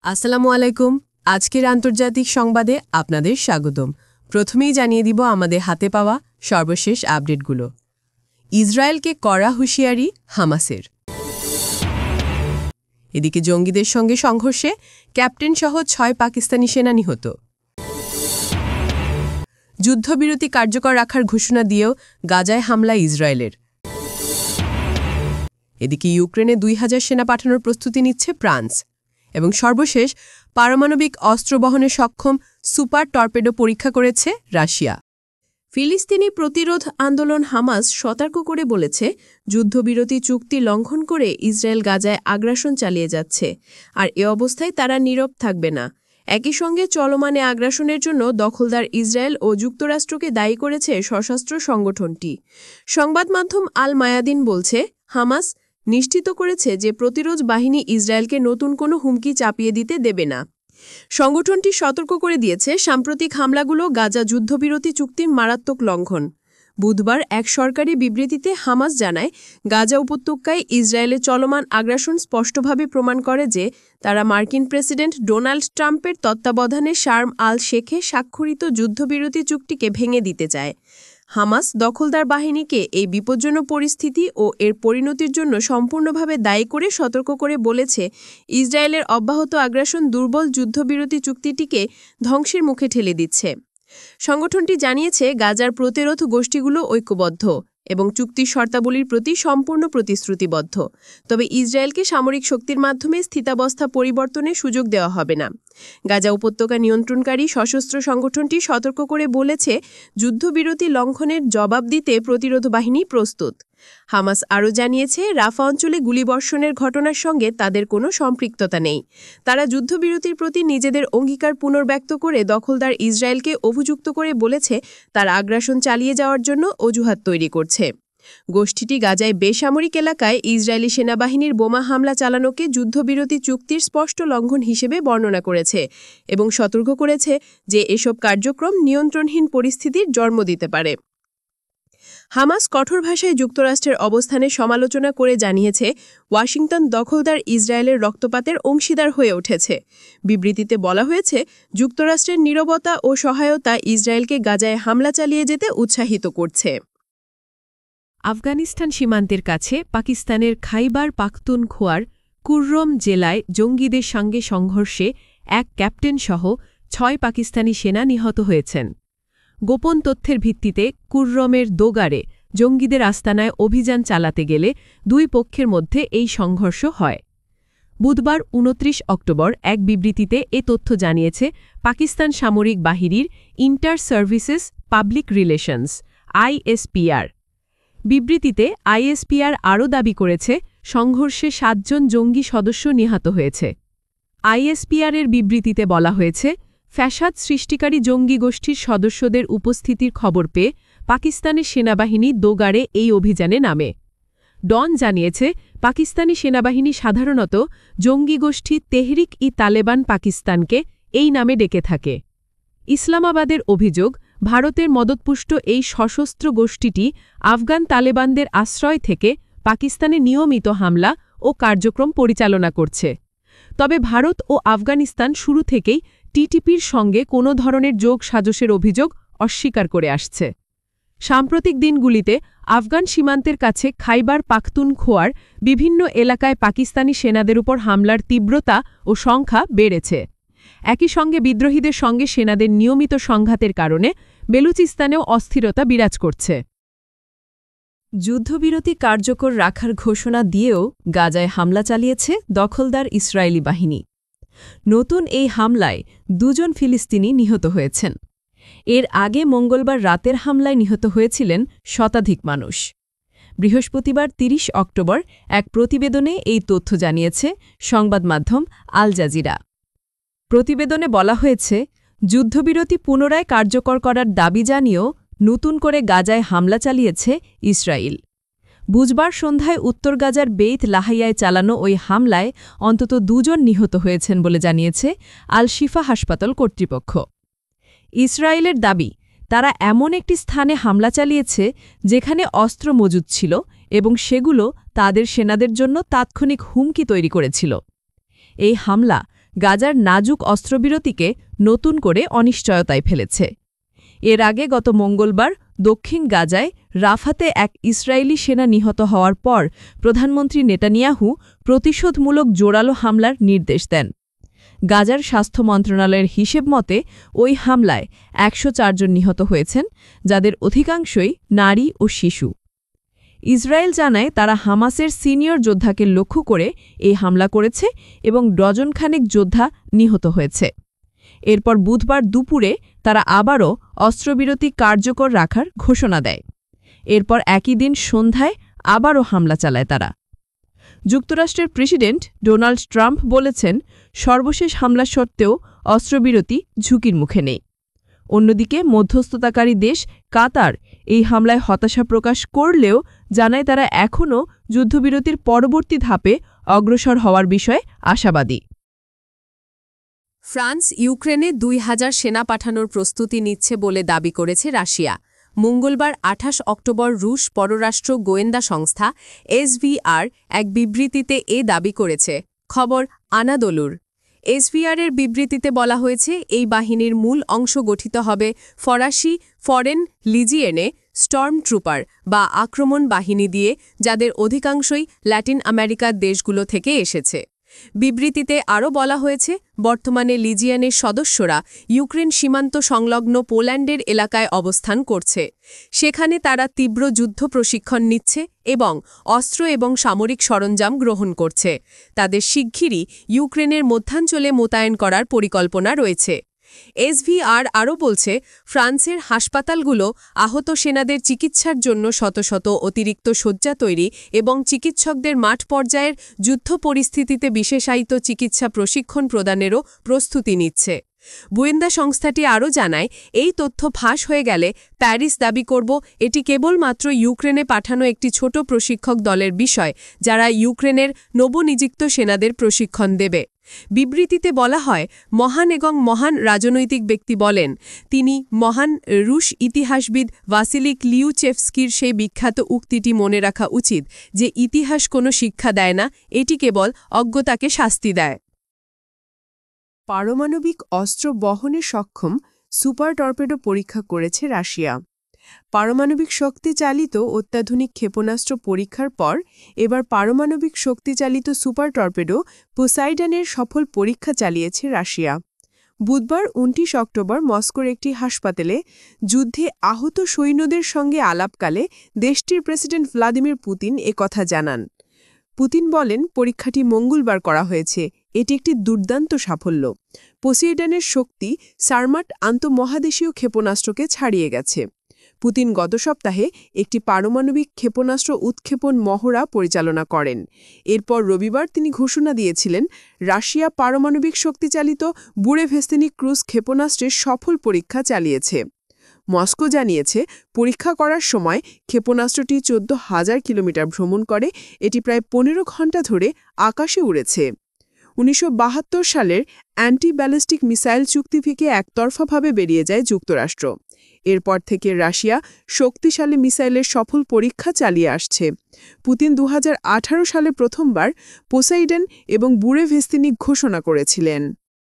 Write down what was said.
আসসালামু আলাইকুম। আজকের আন্তর্জাতিক সংবাদে আপনাদের স্বাগতম। প্রথমেই জানিয়ে দিব আমাদের হাতে পাওয়া সর্বশেষ আপডেটগুলো। ইসরায়েলকে কড়া হুঁশিয়ারি হামাসের। এদিকে জঙ্গিদের সঙ্গে সংঘর্ষে ক্যাপ্টেনসহ ৬ পাকিস্তানি সেনা নিহত। যুদ্ধবিরতি কার্যকর রাখার ঘোষণা দিয়েও গাজায় হামলা ইসরায়েলের। এদিকে ইউক্রেনে ২,০০০ সেনা পাঠানোর প্রস্তুতি নিচ্ছে ফ্রান্স। এবং সর্বশেষ পারমাণবিক অস্ত্র বহনে সক্ষম সুপার টর্পেডো পরীক্ষা করেছে রাশিয়া। ফিলিস্তিনি প্রতিরোধ আন্দোলন হামাস সতর্ক করে বলেছে, যুদ্ধবিরতি চুক্তি লঙ্ঘন করে ইসরায়েল গাজায় আগ্রাসন চালিয়ে যাচ্ছে, আর এ অবস্থায় তারা নীরব থাকবে না। একই সঙ্গে চলমানে আগ্রাসনের জন্য দখলদার ইসরায়েল ও যুক্তরাষ্ট্রকে দায়ী করেছে সশস্ত্র সংগঠনটি। সংবাদ মাধ্যম আল মায়াদিন বলছে, হামাস নিশ্চিত করেছে যে প্রতিরোধ বাহিনী ইসরায়েলকে নতুন কোনো হুমকি চাপিয়ে দিতে দেবে না। সংগঠনটি সতর্ক করে দিয়েছে, সাম্প্রতিক হামলাগুলো গাজা যুদ্ধবিরতি চুক্তির মারাত্মক লঙ্ঘন। বুধবার এক সরকারি বিবৃতিতে হামাস জানায়, গাজা উপত্যকায় ইসরায়েলের চলমান আগ্রাসন স্পষ্টভাবে প্রমাণ করে যে তারা মার্কিন প্রেসিডেন্ট ডোনাল্ড ট্রাম্পের তত্ত্বাবধানে শার্ম আল শেখে স্বাক্ষরিত যুদ্ধবিরতি চুক্তিকে ভেঙে দিতে চায়। হামাস দখলদার বাহিনীকে এই বিপজ্জনক পরিস্থিতি ও এর পরিণতির জন্য সম্পূর্ণভাবে দায়ী করে সতর্ক করে বলেছে, ইসরায়েলের অব্যাহত আগ্রাসন দুর্বল যুদ্ধবিরতি চুক্তিটিকে ধ্বংসের মুখে ঠেলে দিচ্ছে। সংগঠনটি জানিয়েছে, গাজার প্রতিরোধ গোষ্ঠীগুলো ঐক্যবদ্ধ এবং চুক্তির শর্তাবলীর প্রতি সম্পূর্ণ প্রতিশ্রুতিবদ্ধ। তবে ইসরায়েলকে সামরিক শক্তির মাধ্যমে স্থিতাবস্থা পরিবর্তনের সুযোগ দেওয়া হবে না। গাজা উপত্যকা নিয়ন্ত্রণকারী সশস্ত্র সংগঠনটি সতর্ক করে বলেছে, যুদ্ধবিরতি লঙ্ঘনের জবাব দিতে প্রতিরোধ বাহিনী প্রস্তুত। হামাস আরও জানিয়েছে, রাফা অঞ্চলে গুলিবর্ষণের ঘটনার সঙ্গে তাদের কোনো সম্পৃক্ততা নেই। তারা যুদ্ধবিরতির প্রতি নিজেদের অঙ্গীকার পুনর্ব্যক্ত করে দখলদার ইসরায়েলকে অভিযুক্ত করে বলেছে, তারা আগ্রাসন চালিয়ে যাওয়ার জন্য অজুহাত তৈরি করছে। গোষ্ঠীটি গাজায় বেসামরিক এলাকায় ইসরায়েলি সেনাবাহিনীর বোমা হামলা চালানোকে যুদ্ধবিরতি চুক্তির স্পষ্ট লঙ্ঘন হিসেবে বর্ণনা করেছে এবং সতর্ক করেছে যে এসব কার্যক্রম নিয়ন্ত্রণহীন পরিস্থিতির জন্ম দিতে পারে। হামাস কঠোর ভাষায় যুক্তরাষ্ট্রের অবস্থানের সমালোচনা করে জানিয়েছে, ওয়াশিংটন দখলদার ইসরায়েলের রক্তপাতের অংশীদার হয়ে উঠেছে। বিবৃতিতে বলা হয়েছে, যুক্তরাষ্ট্রের নীরবতা ও সহায়তা ইসরায়েলকে গাজায় হামলা চালিয়ে যেতে উৎসাহিত করছে। আফগানিস্তান সীমান্তের কাছে পাকিস্তানের খাইবার পাখতুনখোয়ার কুররম জেলায় জঙ্গিদের সঙ্গে সংঘর্ষে এক ক্যাপ্টেনসহ ৬ পাকিস্তানি সেনা নিহত হয়েছেন। গোপন তথ্যের ভিত্তিতে কুররমের দোগারে জঙ্গিদের আস্তানায় অভিযান চালাতে গেলে দুই পক্ষের মধ্যে এই সংঘর্ষ হয়। বুধবার ২৯ অক্টোবর এক বিবৃতিতে এ তথ্য জানিয়েছে পাকিস্তান সামরিক বাহিনীর inter services public relations ISPR। বিবৃতিতে ISPR আরও দাবি করেছে, সংঘর্ষে ৭ জন জঙ্গি সদস্য নিহত হয়েছে। ISPR-এর বিবৃতিতে বলা হয়েছে, ফ্যাসাদ সৃষ্টিকারী জঙ্গি গোষ্ঠীর সদস্যদের উপস্থিতির খবর পেয়ে পাকিস্তানের সেনাবাহিনী দোগারে এই অভিযানে নামে। ডন জানিয়েছে, পাকিস্তানি সেনাবাহিনী সাধারণত জঙ্গি গোষ্ঠী তেহরিক-ই-তালেবান পাকিস্তানকে এই নামে ডেকে থাকে। ইসলামাবাদের অভিযোগ, ভারতের মদতপুষ্ট এই সশস্ত্র গোষ্ঠীটি আফগান তালেবানদের আশ্রয় থেকে পাকিস্তানে নিয়মিত হামলা ও কার্যক্রম পরিচালনা করছে। তবে ভারত ও আফগানিস্তান শুরু থেকেই টিটিপির সঙ্গে কোনো ধরনের যোগ সাজসের অভিযোগ অস্বীকার করে আসছে। সাম্প্রতিক দিনগুলিতে আফগান সীমান্তের কাছে খাইবার পাখতুনখোয়ার বিভিন্ন এলাকায় পাকিস্তানি সেনাদের উপর হামলার তীব্রতা ও সংখ্যা বেড়েছে। একই সঙ্গে বিদ্রোহীদের সঙ্গে সেনাদের নিয়মিত সংঘাতের কারণে বেলুচিস্তানেও অস্থিরতা বিরাজ করছে। যুদ্ধবিরতি কার্যকর রাখার ঘোষণা দিয়েও গাজায় হামলা চালিয়েছে দখলদার ইসরায়েলি বাহিনী। নতুন এই হামলায় ২ জন ফিলিস্তিনি নিহত হয়েছেন। এর আগে মঙ্গলবার রাতের হামলায় নিহত হয়েছিলেন শতাধিক মানুষ। বৃহস্পতিবার ৩০ অক্টোবর এক প্রতিবেদনে এই তথ্য জানিয়েছে সংবাদ মাধ্যম আল জাজিরা। প্রতিবেদনে বলা হয়েছে, যুদ্ধবিরতি পুনরায় কার্যকর করার দাবি জানিয়েও নতুন করে গাজায় হামলা চালিয়েছে ইসরায়েল। বুধবার সন্ধ্যায় উত্তর গাজার বেইত লাহাইয়ায় চালানো ওই হামলায় অন্তত ২ জন নিহত হয়েছেন বলে জানিয়েছে আল শিফা হাসপাতাল কর্তৃপক্ষ। ইসরায়েলের দাবি, তারা এমন একটি স্থানে হামলা চালিয়েছে যেখানে অস্ত্র মজুদ ছিল এবং সেগুলো তাদের সেনাদের জন্য তাৎক্ষণিক হুমকি তৈরি করেছিল। এই হামলা গাজার নাজুক অস্ত্রবিরতিকে নতুন করে অনিশ্চয়তায় ফেলেছে। এর আগে গত মঙ্গলবার দক্ষিণ গাজায় রাফাতে এক ইসরায়েলি সেনা নিহত হওয়ার পর প্রধানমন্ত্রী নেতানিয়াহু প্রতিশোধমূলক জোরালো হামলার নির্দেশ দেন। গাজার স্বাস্থ্য মন্ত্রণালয়ের হিসেব মতে ওই হামলায় ১০৪ জন নিহত হয়েছেন, যাদের অধিকাংশই নারী ও শিশু। ইসরায়েল জানায় তারা হামাসের সিনিয়র যোদ্ধাকে লক্ষ্য করে এই হামলা করেছে এবং ডজনখানেক যোদ্ধা নিহত হয়েছে। এরপর বুধবার দুপুরে তারা আবারও অস্ত্রবিরতি কার্যকর রাখার ঘোষণা দেয়। এরপর একই দিন সন্ধ্যায় আবারও হামলা চালায় তারা। যুক্তরাষ্ট্রের প্রেসিডেন্ট ডোনাল্ড ট্রাম্প বলেছেন, সর্বশেষ হামলা সত্ত্বেও অস্ত্রবিরতি ঝুঁকির মুখে নেই। অন্যদিকে মধ্যস্থতাকারী দেশ কাতার এই হামলায় হতাশা প্রকাশ করলেও জানায় তারা এখনও যুদ্ধবিরতির পরবর্তী ধাপে অগ্রসর হওয়ার বিষয়ে আশাবাদী। ফ্রান্স ইউক্রেনে ২,০০০ সেনা পাঠানোর প্রস্তুতি নিচ্ছে বলে দাবি করেছে রাশিয়া। মঙ্গলবার ২৮ অক্টোবর রুশ পররাষ্ট্র গোয়েন্দা সংস্থা এসভিআর এক বিবৃতিতে এ দাবি করেছে। খবর আনাদোলুর। এসভিআরের বিবৃতিতে বলা হয়েছে, এই বাহিনীর মূল অংশ গঠিত হবে ফরাসি ফরেন লিজিয়েনে স্টর্ম ট্রুপার বা আক্রমণ বাহিনী দিয়ে, যাদের অধিকাংশই ল্যাটিন আমেরিকার দেশগুলো থেকে এসেছে। বিবৃতিতে আরও বলা হয়েছে, বর্তমানে লিজিয়ানের সদস্যরা ইউক্রেন সীমান্ত সংলগ্ন পোল্যান্ডের এলাকায় অবস্থান করছে। সেখানে তারা তীব্র যুদ্ধ প্রশিক্ষণ নিচ্ছে এবং অস্ত্র এবং সামরিক সরঞ্জাম গ্রহণ করছে। তাদের শিগগিরই ইউক্রেনের মধ্যাঞ্চলে মোতায়েন করার পরিকল্পনা রয়েছে। এসভিআর আরও বলছে, ফ্রান্সের হাসপাতালগুলো আহত সেনাদের চিকিৎসার জন্য শত শত অতিরিক্ত শয্যা তৈরি এবং চিকিৎসকদের মাঠ পর্যায়ের যুদ্ধ পরিস্থিতিতে বিশেষায়িত চিকিৎসা প্রশিক্ষণ প্রদানেরও প্রস্তুতি নিচ্ছে। গোয়েন্দা সংস্থাটি আরও জানায়, এই তথ্য ফাঁস হয়ে গেলে প্যারিস দাবি করব এটি কেবলমাত্র ইউক্রেনে পাঠানো একটি ছোট প্রশিক্ষক দলের বিষয়, যারা ইউক্রেনের নবনিযুক্ত সেনাদের প্রশিক্ষণ দেবে। বিবৃতিতে বলা হয়, মহান রাজনৈতিক ব্যক্তি বলেন, তিনি মহান রুশ ইতিহাসবিদ ভাসিলি ক্লিউচেভস্কির সেই বিখ্যাত উক্তিটি মনে রাখা উচিত যে ইতিহাস কোনো শিক্ষা দেয় না, এটি কেবল অজ্ঞতাকে শাস্তি দেয়। পারমাণবিক অস্ত্র বহনে সক্ষম সুপার টর্পেডো পরীক্ষা করেছে রাশিয়া। পারমাণবিক শক্তি চালিত অত্যাধুনিক ক্ষেপণাস্ত্র পরীক্ষার পর এবার পারমাণবিক শক্তিচালিত সুপার টর্পেডো পোসাইডনের সফল পরীক্ষা চালিয়েছে রাশিয়া। বুধবার ২৯ অক্টোবর মস্কোর একটি হাসপাতালে যুদ্ধে আহত সৈন্যদের সঙ্গে আলাপকালে দেশটির প্রেসিডেন্ট ভ্লাদিমির পুতিন একথা জানান। পুতিন বলেন, পরীক্ষাটি মঙ্গলবার করা হয়েছে, এটি একটি দুর্দান্ত সাফল্য। পোসাইডনের শক্তি সার্মাট আন্তঃমহাদেশীয় ক্ষেপণাস্ত্রকে ছাড়িয়ে গেছে। পুতিন গত সপ্তাহে একটি পারমাণবিক ক্ষেপণাস্ত্র উৎক্ষেপণ মহড়া পরিচালনা করেন। এরপর রবিবার তিনি ঘোষণা দিয়েছিলেন, রাশিয়া পারমাণবিক শক্তিচালিত বুরেভেস্তিনি ক্রুজ ক্ষেপণাস্ত্রের সফল পরীক্ষা চালিয়েছে। মস্কো জানিয়েছে, পরীক্ষা করার সময় ক্ষেপণাস্ত্রটি ১৪,০০০ কিলোমিটার ভ্রমণ করে, এটি প্রায় ১৫ ঘণ্টা ধরে আকাশে উড়েছে। ১৯৭২ সালের অ্যান্টি ব্যালিস্টিক মিসাইল চুক্তি থেকে একতরফাভাবে বেরিয়ে যায় যুক্তরাষ্ট্র। এরপর থেকে রাশিয়া শক্তিশালী মিসাইলের সফল পরীক্ষা চালিয়ে আসছে। পুতিন ২০১৮ সালে প্রথমবার পোসাইডন এবং বুরেভেস্তিনি ঘোষণা করেছিলেন।